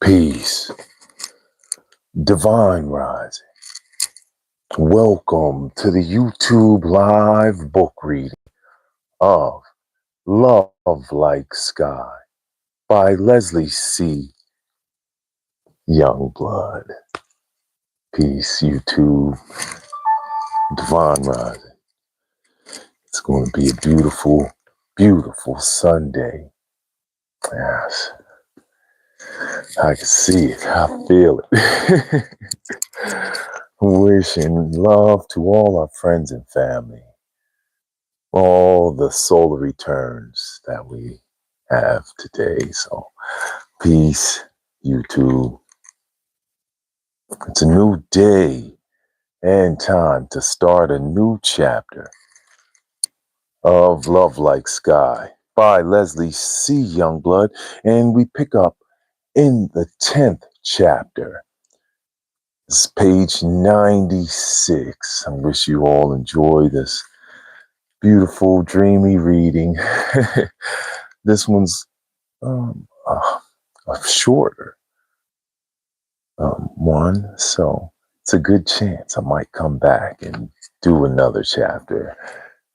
Peace. Divine Rising. Welcome to the YouTube live book reading of Love Like Sky by Leslie C. Youngblood. Peace, YouTube. Divine Rising. It's going to be a beautiful, beautiful Sunday. Yes. I can see it. I feel it. Wishing love to all our friends and family. All the solar returns that we have today. So, peace, YouTube. It's a new day and time to start a new chapter of Love Like Sky by Leslie C. Youngblood. And we pick up in the 10th chapter. It's page 96. I wish you all enjoy this beautiful, dreamy reading. This one's a shorter one, so it's a good chance I might come back and do another chapter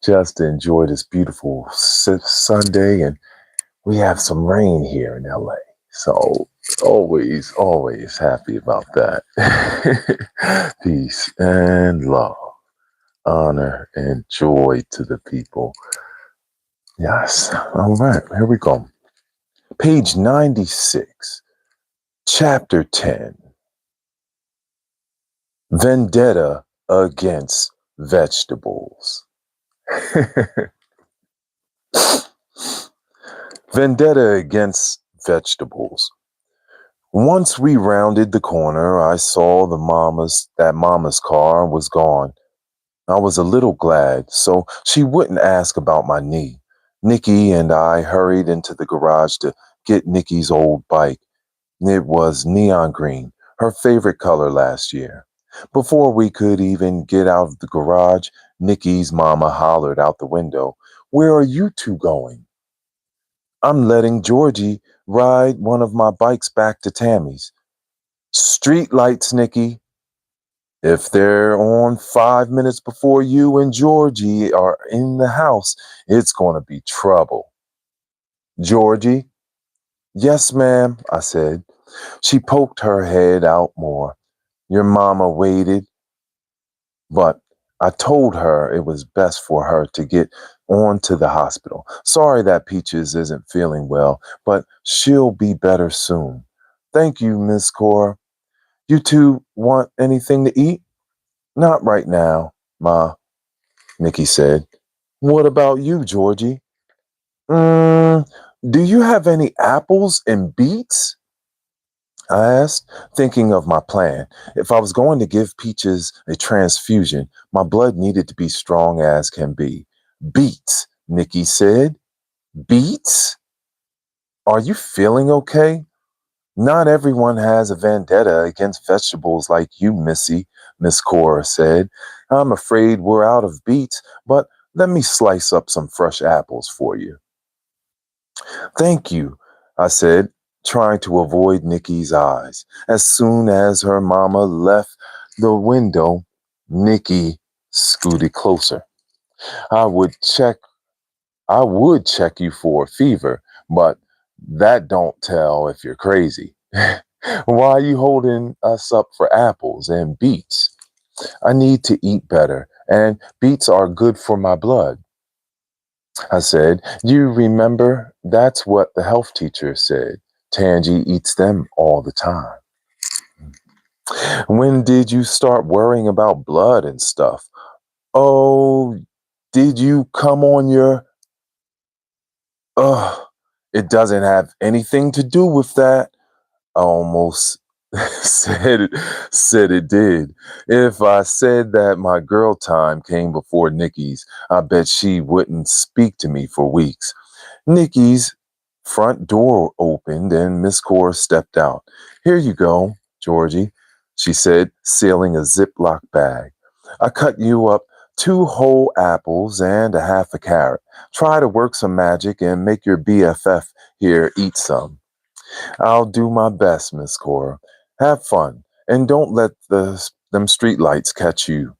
just to enjoy this beautiful Sunday. And we have some rain here in LA, so always happy about that. Peace and love, honor and joy to the people. Yes. All right, here we go. Page 96, chapter 10. Vendetta against vegetables. Vendetta against vegetables. Once we rounded the corner, I saw that mama's car was gone. I was a little glad, so she wouldn't ask about my knee. Nikki and I hurried into the garage to get Nikki's old bike. It was neon green, her favorite color last year. Before we could even get out of the garage, Nikki's mama hollered out the window, "Where are you two going?" "I'm letting Georgie ride one of my bikes back to Tammy's." "Street lights, Nikki. If they're on 5 minutes before you and Georgie are in the house, it's going to be trouble." "Georgie?" "Yes, ma'am," I said. She poked her head out more. "Your mama waited, but I told her it was best for her to get on to the hospital. Sorry that Peaches isn't feeling well, but she'll be better soon." "Thank you, Miss Cora. You two want anything to eat?" "Not right now, Ma," Nikki said. "What about you, Georgie?" Do you have any apples and beets?" I asked, thinking of my plan. If I was going to give Peaches a transfusion, my blood needed to be strong as can be. "Beets," Nikki said. "Beets? Are you feeling okay?" "Not everyone has a vendetta against vegetables like you, Missy," Miss Cora said. "I'm afraid we're out of beets, but let me slice up some fresh apples for you." "Thank you," I said, trying to avoid Nikki's eyes. As soon as her mama left the window, Nikki scooted closer. I would check you for a fever, but that don't tell if you're crazy. Why are you holding us up for apples and beets?" "I need to eat better, and beets are good for my blood," I said. "You remember, that's what the health teacher said. Tangy eats them all the time." "When did you start worrying about blood and stuff?" "Oh, did you come on your..." "Ugh, it doesn't have anything to do with that." I almost said it did. If I said that my girl time came before Nikki's, I bet she wouldn't speak to me for weeks. Nikki's front door opened and Miss Cora stepped out. "Here you go, Georgie," she said, sealing a Ziploc bag. "I cut you up 2 whole apples and a half a carrot. Try to work some magic and make your BFF here eat some." I'll do my best, Miss Cora. Have fun, and don't let them streetlights catch you.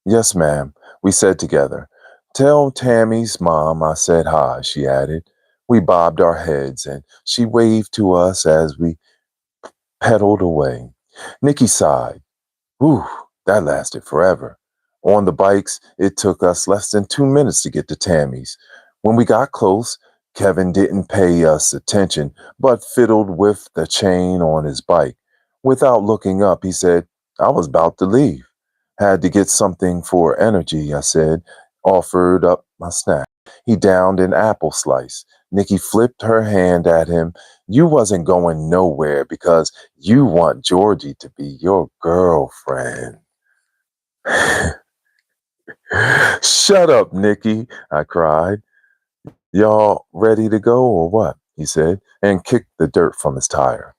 Yes, ma'am, we said together. Tell Tammy's mom I said hi, she added. We bobbed our heads, and she waved to us as we pedaled away. Nicky sighed. Whew, that lasted forever. On the bikes, it took us less than 2 minutes to get to Tammy's. When we got close, Kevin didn't pay us attention, but fiddled with the chain on his bike. Without looking up, he said, I was about to leave. Had to get something for energy, I said, offered up my snack. He downed an apple slice. Nikki flipped her hand at him. You wasn't going nowhere because you want Georgie to be your girlfriend. Shut up, Nikki, I cried. Y'all ready to go or what? He said, and kicked the dirt from his tire.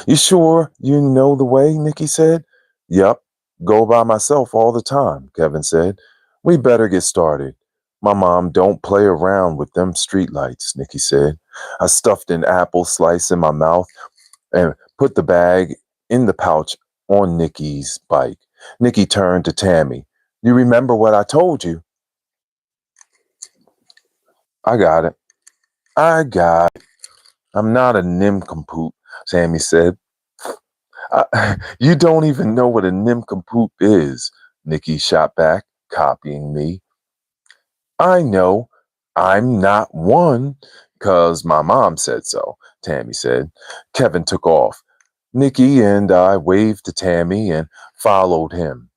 You sure you know the way? Nikki said. Yup, go by myself all the time, Kevin said. We better get started. My mom don't play around with them streetlights, Nikki said. I stuffed an apple slice in my mouth and put the bag in the pouch on Nikki's bike. Nikki turned to Tammy. You remember what I told you? I got it. I got it. I'm not a nincompoop, Tammy said. You don't even know what a nincompoop is, Nikki shot back, copying me. I know. I'm not one, 'cause my mom said so, Tammy said. Kevin took off. Nikki and I waved to Tammy and followed him.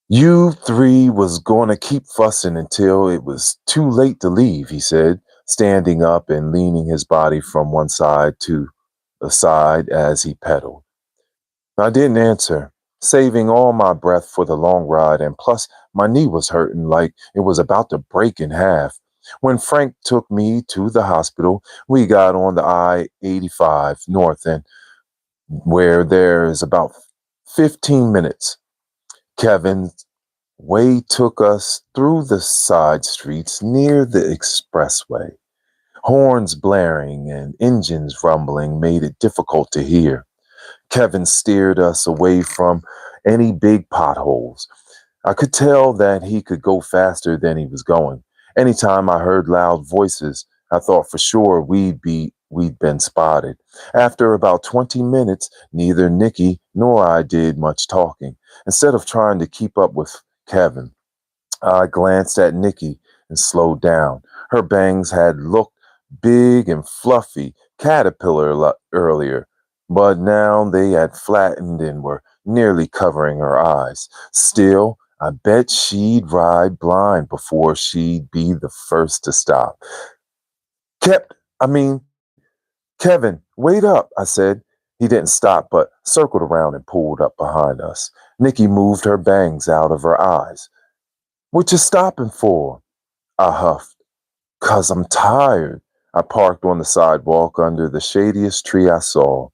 You three was going to keep fussing until it was too late to leave, he said, standing up and leaning his body from one side to the side as he pedaled. I didn't answer, saving all my breath for the long ride, and plus my knee was hurting like it was about to break in half. When Frank took me to the hospital, we got on the I-85 north and where there's about 15 minutes. Kevin's way took us through the side streets near the expressway. Horns blaring and engines rumbling made it difficult to hear. Kevin steered us away from any big potholes. I could tell that he could go faster than he was going. Anytime I heard loud voices, I thought for sure we'd been spotted. After about 20 minutes, neither Nikki nor I did much talking. Instead of trying to keep up with Kevin, I glanced at Nikki and slowed down. Her bangs had looked big and fluffy, caterpillar earlier, but now they had flattened and were nearly covering her eyes. Still, I bet she'd ride blind before she'd be the first to stop. Kept, I mean, Kevin, wait up, I said. He didn't stop, but circled around and pulled up behind us. Nikki moved her bangs out of her eyes. What you stopping for? I huffed. 'Cause I'm tired. I parked on the sidewalk under the shadiest tree I saw.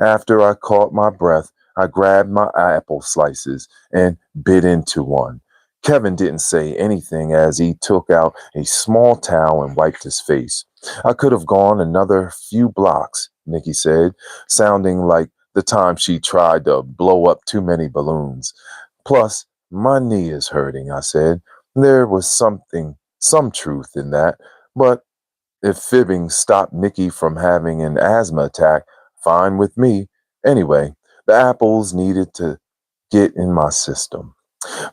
After I caught my breath, I grabbed my apple slices and bit into one. Kevin didn't say anything as he took out a small towel and wiped his face. I could have gone another few blocks, Nikki said, sounding like the time she tried to blow up too many balloons. Plus, my knee is hurting, I said. There was some truth in that, but if fibbing stopped Nikki from having an asthma attack, fine with me. Anyway, the apples needed to get in my system.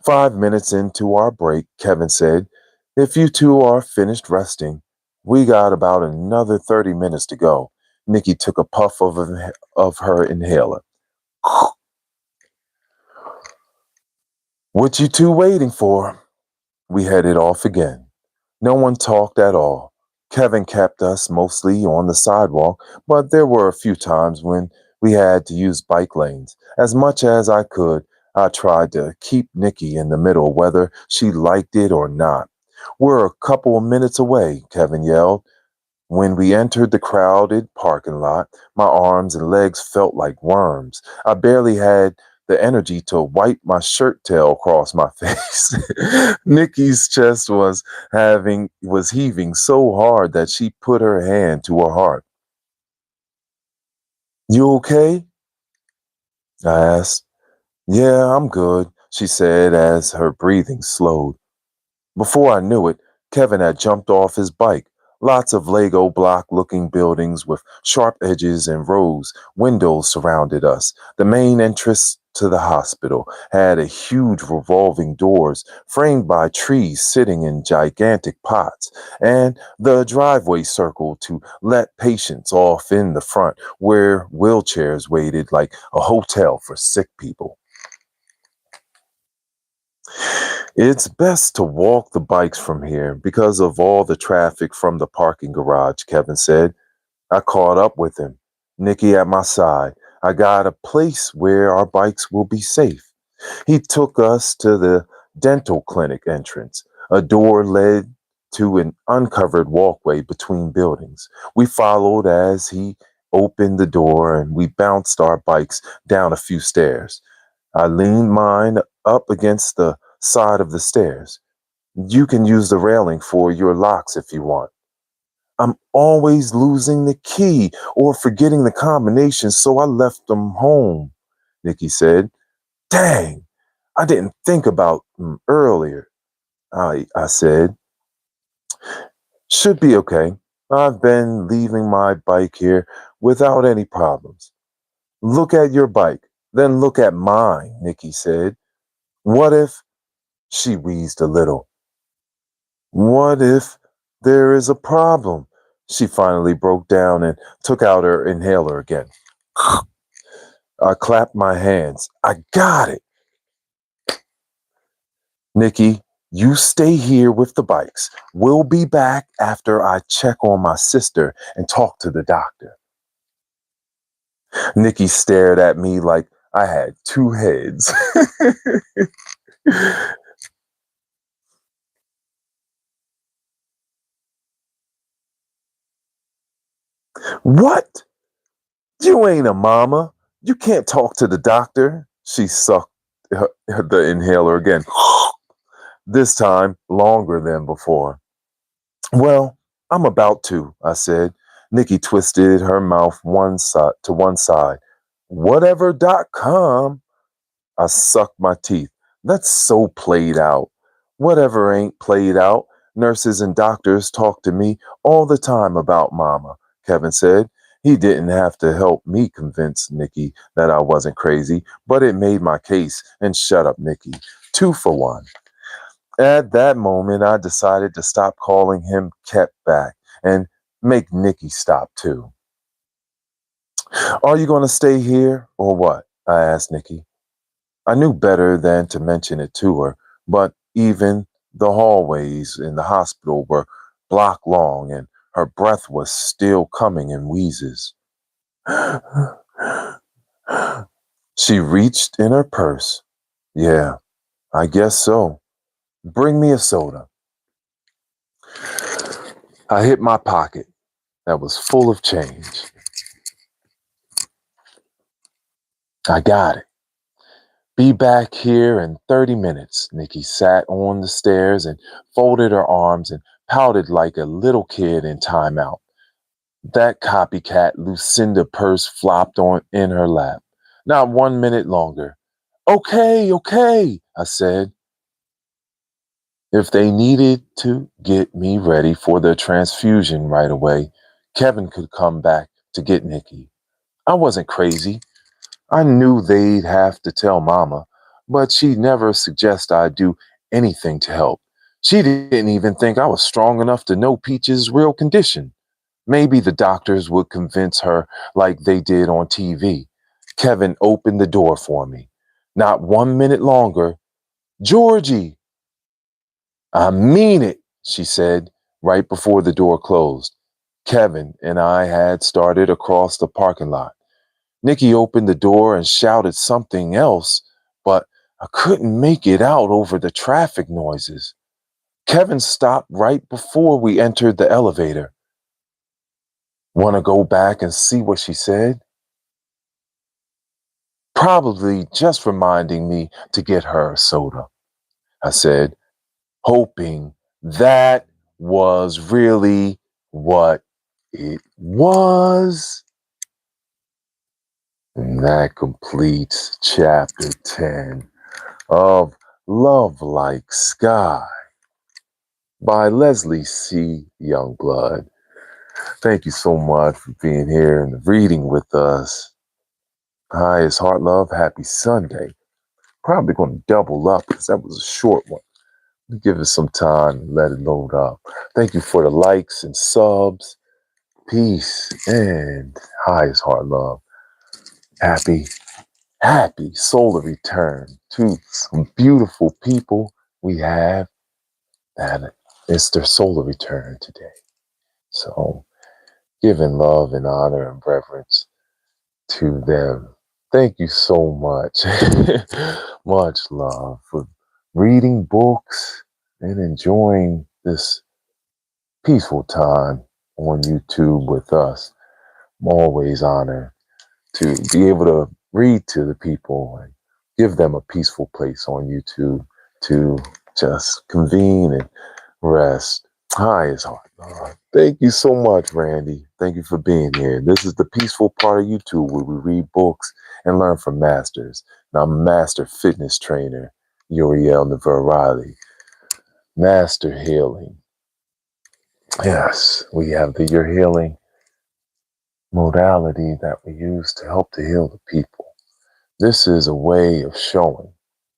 5 minutes into our break, Kevin said, if you two are finished resting, we got about another 30 minutes to go. Nikki took a puff of her inhaler. What you two waiting for? We headed off again. No one talked at all. Kevin kept us mostly on the sidewalk, but there were a few times when we had to use bike lanes. As much as I could, I tried to keep Nikki in the middle, whether she liked it or not. We're a couple of minutes away, Kevin yelled. When we entered the crowded parking lot, my arms and legs felt like worms. I barely had the energy to wipe my shirt tail across my face. Nikki's chest was heaving so hard that she put her hand to her heart. You okay? I asked. Yeah, I'm good, she said as her breathing slowed. Before I knew it, Kevin had jumped off his bike. Lots of Lego block looking buildings with sharp edges and rows, windows surrounded us. The main entrance to the hospital had a huge revolving doors framed by trees sitting in gigantic pots, and the driveway circled to let patients off in the front where wheelchairs waited like a hotel for sick people. It's best to walk the bikes from here because of all the traffic from the parking garage, Kevin said. I caught up with him. Nikki at my side. I got a place where our bikes will be safe. He took us to the dental clinic entrance. A door led to an uncovered walkway between buildings. We followed as he opened the door and we bounced our bikes down a few stairs. I leaned mine up against the side of the stairs. You can use the railing for your locks if you want. I'm always losing the key or forgetting the combination, so I left them home, Nikki said. Dang, I didn't think about them earlier, I said. Should be okay. I've been leaving my bike here without any problems. Look at your bike, then look at mine, Nikki said. What if, she wheezed a little. What if there is a problem? She finally broke down and took out her inhaler again. I clapped my hands. I got it. Nikki, you stay here with the bikes. We'll be back after I check on my sister and talk to the doctor. Nikki stared at me like I had two heads. What? You ain't a mama. You can't talk to the doctor. She sucked the inhaler again. This time longer than before. Well, I'm about to, I said. Nikki twisted her mouth one side to one side. Whatever.com. I sucked my teeth. That's so played out. Whatever ain't played out. Nurses and doctors talk to me all the time about Mama, Kevin said. He didn't have to help me convince Nikki that I wasn't crazy, but it made my case and shut up Nikki. 2 for 1. At that moment, I decided to stop calling him kept back and make Nikki stop too. Are you going to stay here or what? I asked Nikki. I knew better than to mention it to her, but even the hallways in the hospital were block long and her breath was still coming in wheezes. She reached in her purse. Yeah, I guess so. Bring me a soda. I hit my pocket that was full of change. I got it. Be back here in 30 minutes. Nikki sat on the stairs and folded her arms and pouted like a little kid in timeout. That copycat Lucinda purse flopped on in her lap. Not 1 minute longer. Okay, I said. If they needed to get me ready for the transfusion right away, Kevin could come back to get Nikki. I wasn't crazy. I knew they'd have to tell Mama, but she never suggested I do anything to help. She didn't even think I was strong enough to know Peach's real condition. Maybe the doctors would convince her like they did on TV. Kevin opened the door for me. Not 1 minute longer. Georgie! I mean it, she said right before the door closed. Kevin and I had started across the parking lot. Nikki opened the door and shouted something else, but I couldn't make it out over the traffic noises. Kevin stopped right before we entered the elevator. Want to go back and see what she said? probably just reminding me to get her a soda, I said, hoping that was really what it was. And that completes chapter 10 of Love Like Sky by Leslie C. Youngblood. Thank you so much for being here and reading with us. Hi, it's Heart Love. Happy Sunday. Probably going to double up because that was a short one. Give it some time and let it load up. Thank you for the likes and subs. Peace and hi, it's Heart Love. Happy solar return to some beautiful people we have that it's their solar return today. So giving love and honor and reverence to them. Thank you so much. Much love for reading books and enjoying this peaceful time on YouTube with us. I'm always honored to be able to read to the people and give them a peaceful place on YouTube to just convene and rest. Hi, it's Heart. Thank you so much, Randy. Thank you for being here. This is the peaceful part of YouTube where we read books and learn from masters. Now, I'm a master fitness trainer, Uriel Riley. Master healing. Yes, we have the Your Healing modality that we use to help to heal the people. This is a way of showing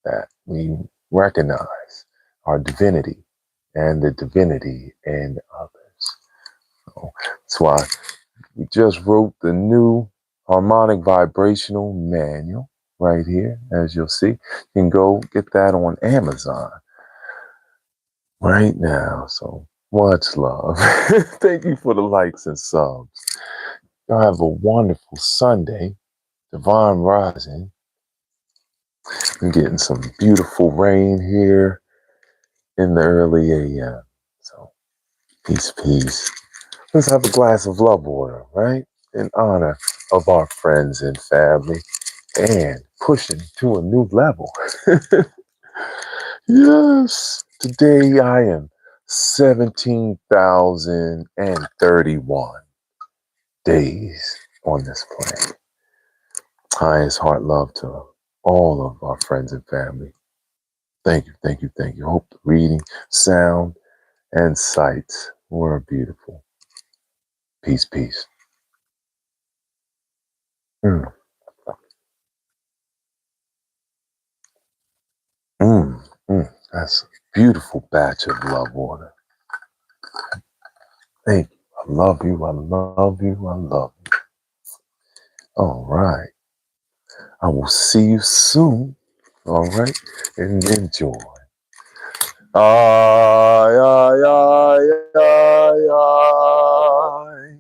that we recognize our divinity and the divinity in others. So that's why we just wrote the new harmonic vibrational manual right here, as you'll see. You can go get that on Amazon right now. So much love. Thank you for the likes and subs. Y'all have a wonderful Sunday. Divine Rising. I'm getting some beautiful rain here in the early AM. So peace, peace. Let's have a glass of love water, right? In honor of our friends and family and pushing to a new level. Yes. Today I am 17,031 days on this planet. Highest heart love to all of our friends and family. Thank you, thank you, thank you. Hope the reading, sound, and sights were beautiful. Peace, peace. Mm, That's a beautiful batch of love water. Thank you. I love you, I love you, I love you. All right. I will see you soon. All right. And enjoy. Ay, ay, ay, ay, ay.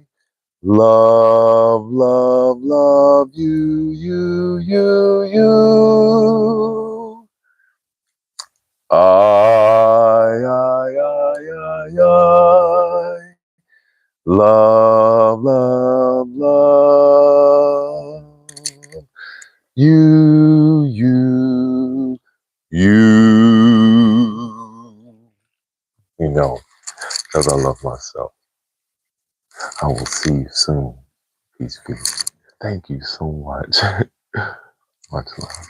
Love, love, love you, you, you, you. Ay, ay, ay, ay, ay. Love, love, love. You, you, you. You know, because I love myself. I will see you soon. Peace, peace. Thank you so much. Much love.